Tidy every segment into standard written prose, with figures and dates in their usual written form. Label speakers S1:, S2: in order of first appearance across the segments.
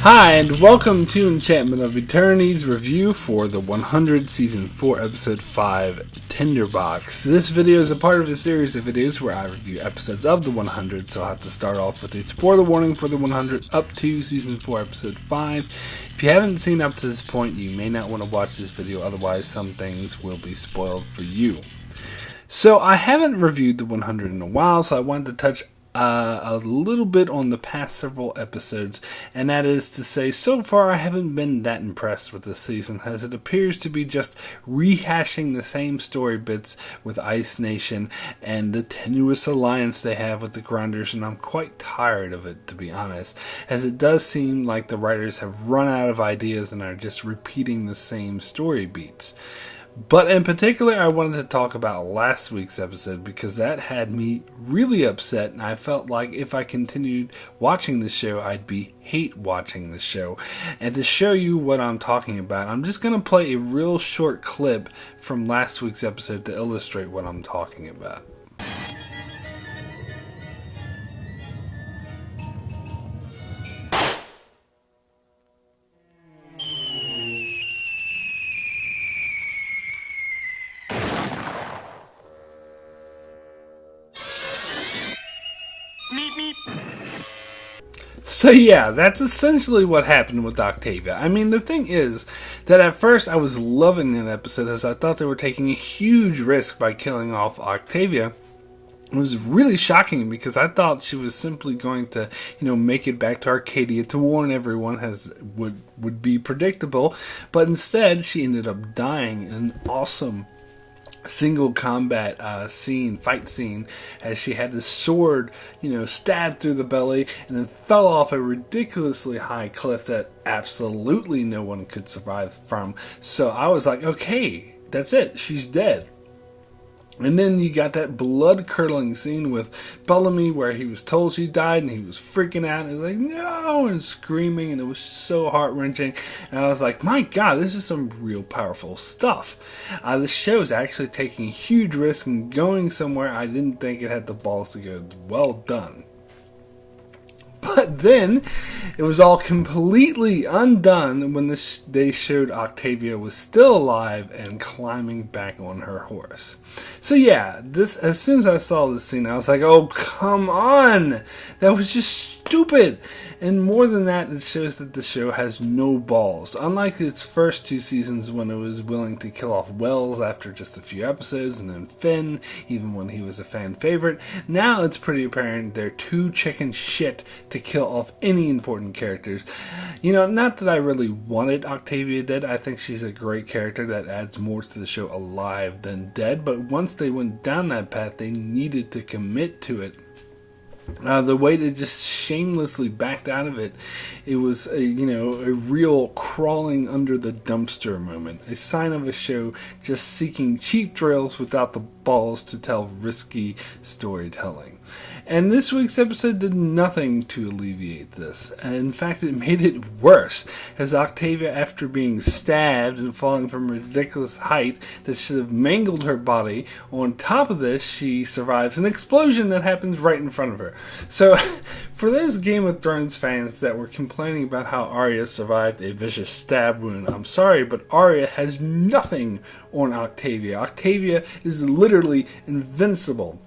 S1: Hi, and welcome to Enchantment of Eternity's review for the 100 Season 4 Episode 5 Tinderbox. This video is a part of a series of videos where I review episodes of the 100, so I'll have to start off with a spoiler warning for the 100 up to Season 4 Episode 5. If you haven't seen up to this point, you may not want to watch this video, otherwise some things will be spoiled for you. So I haven't reviewed the 100 in a while, so I wanted to touch a little bit on the past several episodes, and that is to say, so far I haven't been that impressed with this season, as it appears to be just rehashing the same story bits with Ice Nation and the tenuous alliance they have with the Grinders, and I'm quite tired of it, to be honest, as it does seem like the writers have run out of ideas and are just repeating the same story beats. But in particular, I wanted to talk about last week's episode because that had me really upset, and I felt like if I continued watching the show, I'd be hate watching the show. And to show you what I'm talking about, I'm just going to play a real short clip from last week's episode to illustrate what I'm talking about. So yeah, that's essentially what happened with Octavia. I mean, the thing is that at first I was loving that episode as I thought they were taking a huge risk by killing off Octavia. It was really shocking because I thought she was simply going to, make it back to Arcadia to warn everyone, as would be predictable. But instead, she ended up dying in an awesome single combat fight scene, as she had this sword, stabbed through the belly and then fell off a ridiculously high cliff that absolutely no one could survive from. So I was like, okay, that's it, she's dead. And then you got that blood-curdling scene with Bellamy where he was told she died and he was freaking out and he was like, no, and screaming, and it was so heart-wrenching. And I was like, my God, this is some real powerful stuff. The show is actually taking a huge risk and going somewhere I didn't think it had the balls to go. Well done. But then, it was all completely undone when they showed Octavia was still alive and climbing back on her horse. So yeah, as soon as I saw this scene, I was like, oh, come on! That was just stupid! And more than that, it shows that the show has no balls. Unlike its first two seasons when it was willing to kill off Wells after just a few episodes, and then Finn, even when he was a fan favorite, now it's pretty apparent they're too chicken shit to kill off any important characters. Not that I really wanted Octavia dead. I think she's a great character that adds more to the show alive than dead, but once they went down that path, they needed to commit to it. The way they just shamelessly backed out of it, it was a real crawling under the dumpster moment. A sign of a show just seeking cheap thrills without the balls to tell risky storytelling. And this week's episode did nothing to alleviate this. In fact, it made it worse, as Octavia, after being stabbed and falling from a ridiculous height that should have mangled her body, on top of this, she survives an explosion that happens right in front of her. So, for those Game of Thrones fans that were complaining about how Arya survived a vicious stab wound, I'm sorry, but Arya has nothing on Octavia. Octavia is literally invincible.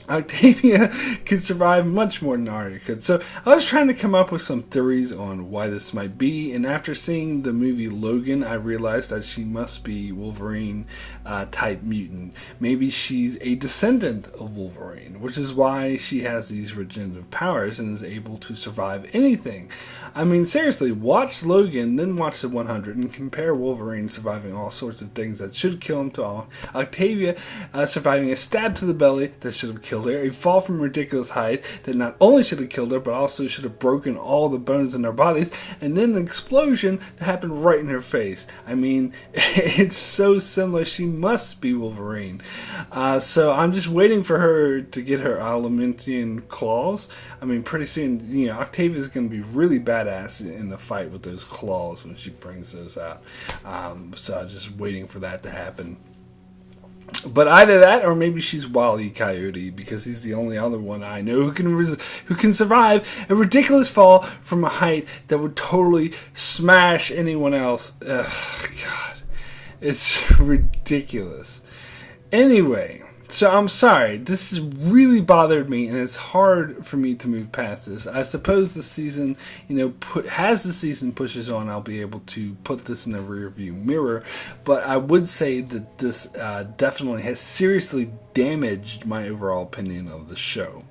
S1: Octavia could survive much more than Arya could. So I was trying to come up with some theories on why this might be, and after seeing the movie Logan, I realized that she must be Wolverine type mutant. Maybe she's a descendant of Wolverine, which is why she has these regenerative powers and is able to survive anything. I mean, seriously, watch Logan, then watch the 100 and compare Wolverine surviving all sorts of things that should kill him to Octavia surviving a stab to the belly that should have killed her, a fall from ridiculous height that not only should have killed her, but also should have broken all the bones in their bodies, and then an explosion that happened right in her face. I mean, it's so similar. She must be Wolverine. So I'm just waiting for her to get her adamantium claws. I mean, pretty soon, Octavia's going to be really badass in the fight with those claws when she brings those out. So I'm just waiting for that to happen. But either that, or maybe she's Wile E. Coyote, because he's the only other one I know who can survive a ridiculous fall from a height that would totally smash anyone else. Ugh, God, it's ridiculous. Anyway, so I'm sorry. This has really bothered me, and it's hard for me to move past this. I suppose the season, as the season pushes on, I'll be able to put this in the rearview mirror. But I would say that this definitely has seriously damaged my overall opinion of the show.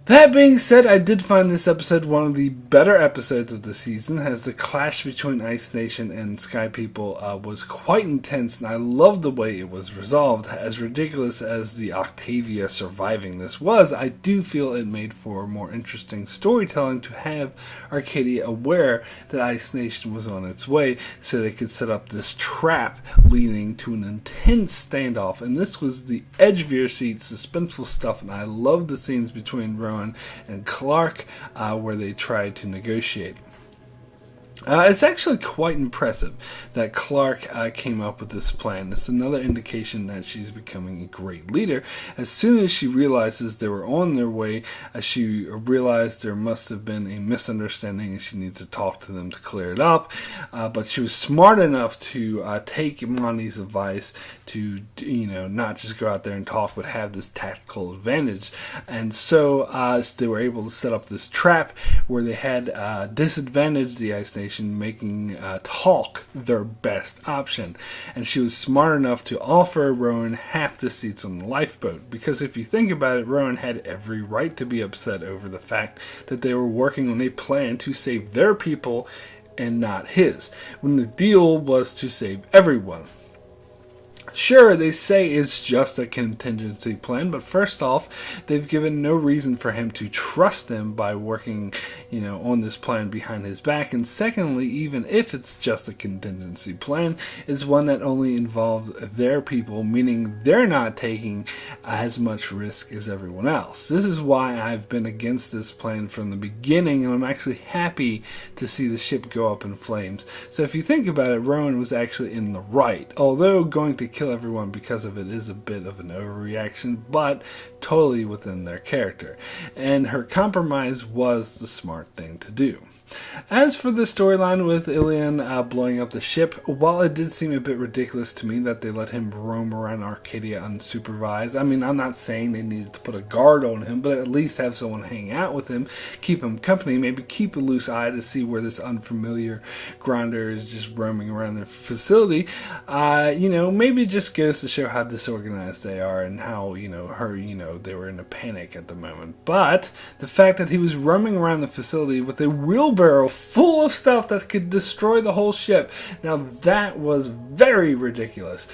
S1: That being said, I did find this episode one of the better episodes of the season, as the clash between Ice Nation and Sky People was quite intense, and I love the way it was resolved. As ridiculous as the Octavia surviving this was, I do feel it made for more interesting storytelling to have Arcadia aware that Ice Nation was on its way, so they could set up this trap leading to an intense standoff. And this was the edge of your seat, suspenseful stuff, and I love the scenes between Rowan and Clark, where they tried to negotiate. It's actually quite impressive that Clark came up with this plan. It's another indication that she's becoming a great leader. As soon as she realizes they were on their way, she realized there must have been a misunderstanding and she needs to talk to them to clear it up. But she was smart enough to take Monty's advice to, not just go out there and talk, but have this tactical advantage. And so they were able to set up this trap where they had disadvantaged the Ice Nation, making talk their best option. And she was smart enough to offer Rowan half the seats on the lifeboat, because if you think about it, Rowan had every right to be upset over the fact that they were working on a plan to save their people and not his, when the deal was to save everyone. Sure, they say it's just a contingency plan, but first off, they've given no reason for him to trust them by working, on this plan behind his back. And secondly, even if it's just a contingency plan, it's one that only involves their people, meaning they're not taking as much risk as everyone else. This is why I've been against this plan from the beginning, and I'm actually happy to see the ship go up in flames. So if you think about it, Rowan was actually in the right, although going to kill everyone because of it is a bit of an overreaction, but totally within their character. And her compromise was the smart thing to do. As for the storyline with Ilion blowing up the ship, while it did seem a bit ridiculous to me that they let him roam around Arcadia unsupervised, I mean, I'm not saying they needed to put a guard on him, but at least have someone hang out with him, keep him company, maybe keep a loose eye to see where this unfamiliar grinder is just roaming around their facility. Maybe it just goes to show how disorganized they are and how, they were in a panic at the moment. But the fact that he was roaming around the facility with a wheelbarrow full of stuff that could destroy the whole ship, now that was very ridiculous.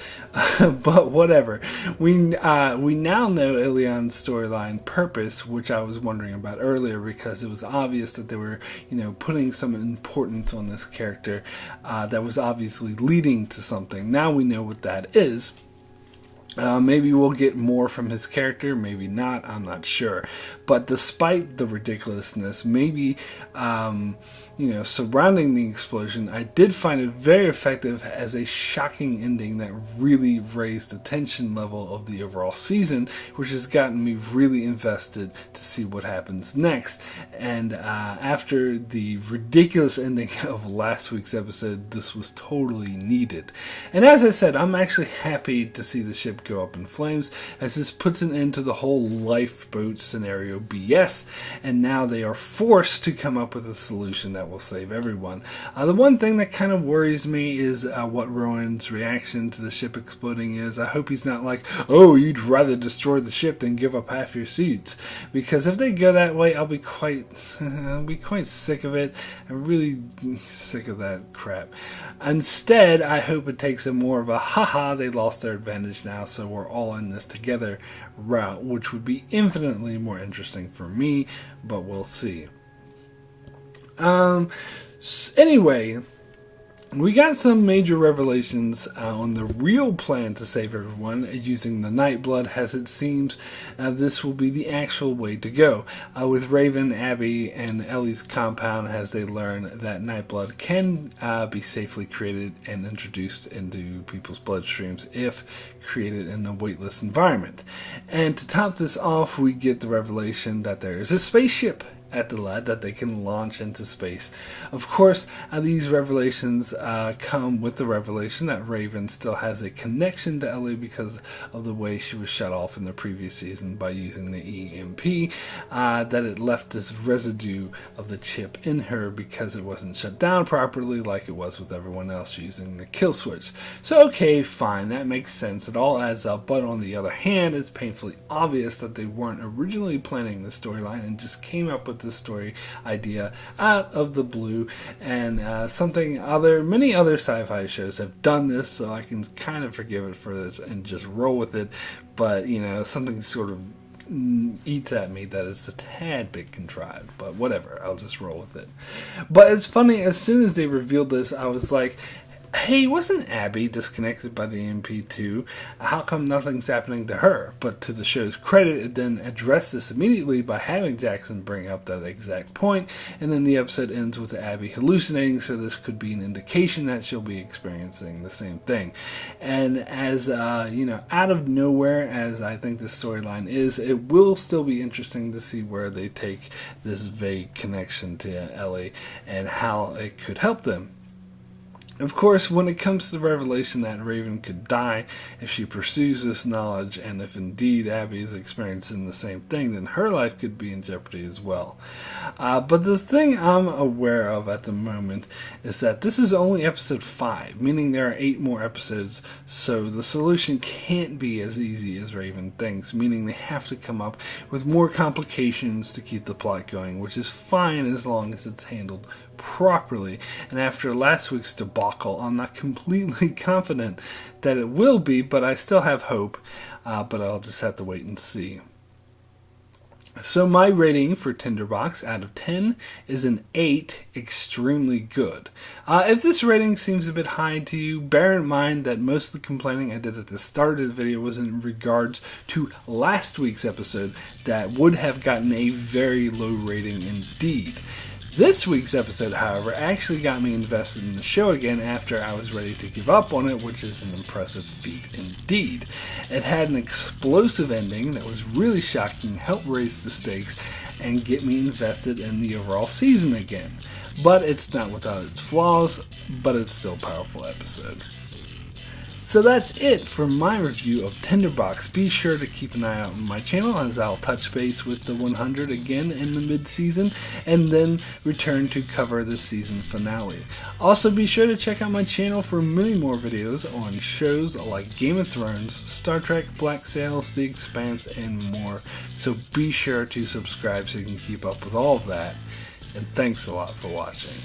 S1: But whatever. We now know Ilion's storyline purpose, which I was wondering about earlier, because it was obvious that they were, putting some importance on this character that was obviously leading to something. Now we know what that is. Maybe we'll get more from his character, maybe not, I'm not sure. But despite the ridiculousness, maybe, surrounding the explosion, I did find it very effective as a shocking ending that really raised the tension level of the overall season, which has gotten me really invested to see what happens next. And after the ridiculous ending of last week's episode, this was totally needed. And as I said, I'm actually happy to see the ship go up in flames, as this puts an end to the whole lifeboat scenario BS, and now they are forced to come up with a solution that will save everyone. The one thing that kind of worries me is what Rowan's reaction to the ship exploding is. I hope he's not like, oh, you'd rather destroy the ship than give up half your seats, because if they go that way, I'll be quite sick of it. I'm really sick of that crap. Instead, I hope it takes a more of a haha, they lost their advantage now, so we're all in this together route, which would be infinitely more interesting for me, but we'll see. Anyway, We got some major revelations on the real plan to save everyone using the Nightblood, as it seems this will be the actual way to go. With Raven, Abby, and Ellie's compound, as they learn that Nightblood can be safely created and introduced into people's bloodstreams if created in a weightless environment. And to top this off, we get the revelation that there is a spaceship at the lab that they can launch into space. Of course, these revelations come with the revelation that Raven still has a connection to Ellie because of the way she was shut off in the previous season by using the EMP, that it left this residue of the chip in her because it wasn't shut down properly like it was with everyone else using the kill switch. So okay, fine, that makes sense, it all adds up, but on the other hand, it's painfully obvious that they weren't originally planning the storyline and just came up with this story idea out of the blue, and many other sci-fi shows have done this, so I can kind of forgive it for this and just roll with it, but something sort of eats at me that it's a tad bit contrived, but whatever, I'll just roll with it. But it's funny, as soon as they revealed this, I was like, hey, wasn't Abby disconnected by the MP2? How come nothing's happening to her? But to the show's credit, it then addressed this immediately by having Jackson bring up that exact point, and then the episode ends with Abby hallucinating, so this could be an indication that she'll be experiencing the same thing. And as, out of nowhere, as I think this storyline is, it will still be interesting to see where they take this vague connection to Ellie and how it could help them. Of course, when it comes to the revelation that Raven could die if she pursues this knowledge, and if indeed Abby is experiencing the same thing, then her life could be in jeopardy as well. But the thing I'm aware of at the moment is that this is only episode 5, meaning there are 8 more episodes, so the solution can't be as easy as Raven thinks, meaning they have to come up with more complications to keep the plot going, which is fine as long as it's handled properly. And after last week's debacle, I'm not completely confident that it will be, but I still have hope, but I'll just have to wait and see. So my rating for Tinderbox out of 10 is an 8, extremely good. If this rating seems a bit high to you, bear in mind that most of the complaining I did at the start of the video was in regards to last week's episode that would have gotten a very low rating indeed. This week's episode, however, actually got me invested in the show again after I was ready to give up on it, which is an impressive feat indeed. It had an explosive ending that was really shocking, helped raise the stakes, and get me invested in the overall season again. But it's not without its flaws, but it's still a powerful episode. So that's it for my review of Tinderbox. Be sure to keep an eye out on my channel as I'll touch base with the 100 again in the mid-season and then return to cover the season finale. Also be sure to check out my channel for many more videos on shows like Game of Thrones, Star Trek, Black Sails, The Expanse, and more. So be sure to subscribe so you can keep up with all of that. And thanks a lot for watching.